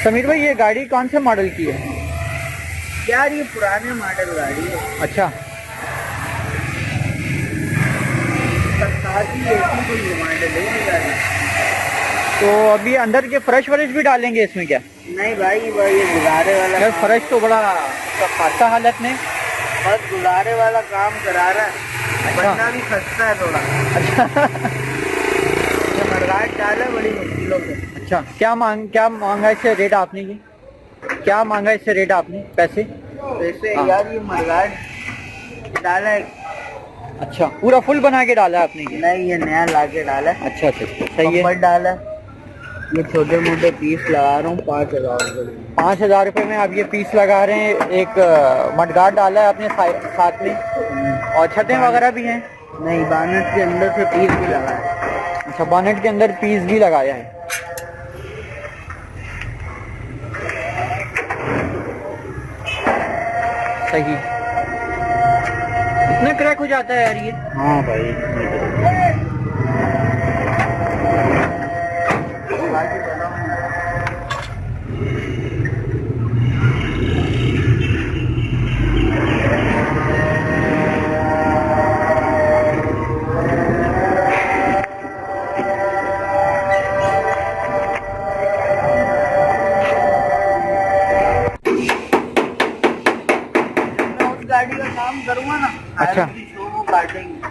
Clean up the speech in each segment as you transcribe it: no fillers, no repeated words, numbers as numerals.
समीर भाई ये गाड़ी कौन से मॉडल की है? यार ये पुराने मॉडल गाड़ी है। अच्छा, 87-80 कोई मॉडल है ये गाड़ी। तो अभी अंदर के फ्रेश व्रेश भी डालेंगे इसमें क्या? नहीं भाई ये गुजारे वाला यार फ्रेश तो बड़ा खासा हालत में। बस गुजारे वाला काम करा रहा है। अच्छा। बंदा भी खस्ता है थोड़ा। अच्छा मरगाट डाला बड़ी मुश्किलों से। अच्छा, क्या मांगा इससे रेट आपने? ये क्या मांगा इससे रेट आपने पैसे? वैसे हाँ। यार ये मरगाट डाला है। अच्छा, पूरा फुल बना के डाला है आपने ये? नहीं ये नया ला के डाला है। अच्छा अच्छा, सही है। कंफर्ट डाला है। ये छोटे मोटे पीस लगा रहा हूँ 5,000 रुपये। 5,000 रुपये में आप ये पीस लगा रहे हैं। एक मडगार्ड डाला है आपने साथ में, और छतें वगैरह भी हैं? नहीं, बानेट के अंदर से पीस भी लगा है। अच्छा, बॉनेट के अंदर पीस भी लगाया है। सही। इतना क्रैक हो जाता है यार ये? हाँ भाई। गाड़ी का काम करूँगा ना। अच्छा। शो को काटेंगे।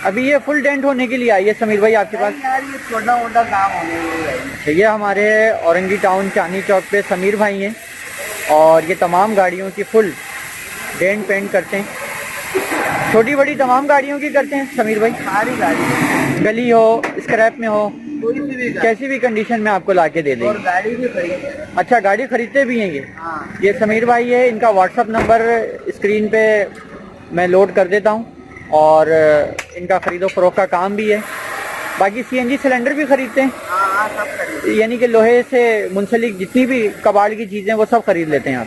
अभी ये फुल डेंट होने के लिए आई है समीर भाई आपके पास? यार ये छोटा मोटा काम होने लगा। ये हमारे औरंगी टाउन चांदनी चौक पे समीर भाई हैं, और ये तमाम गाड़ियों की फुल डेंट पेंट करते हैं। छोटी बड़ी तमाम गाड़ियों की करते हैं समीर भाई? सारी गाड़ी, गली हो, स्क्रैप में हो, कोई सी भी गाड़ी। कैसी भी कंडीशन में आपको लाके दे और देंगे। गाड़ी भी खरीदे। अच्छा, गाड़ी खरीदते भी हैं ये? हाँ। ये समीर भाई है, इनका व्हाट्सअप नंबर स्क्रीन पे मैं लोड कर देता हूँ, और इनका खरीदो फरोख्त का काम भी है। बाकी सीएनजी सिलेंडर भी खरीदते हैं? हाँ हाँ सब खरीदे। यानी कि लोहे से मुंसलिक जितनी भी कबाड़ की चीज़ें वो सब खरीद लेते हैं आप?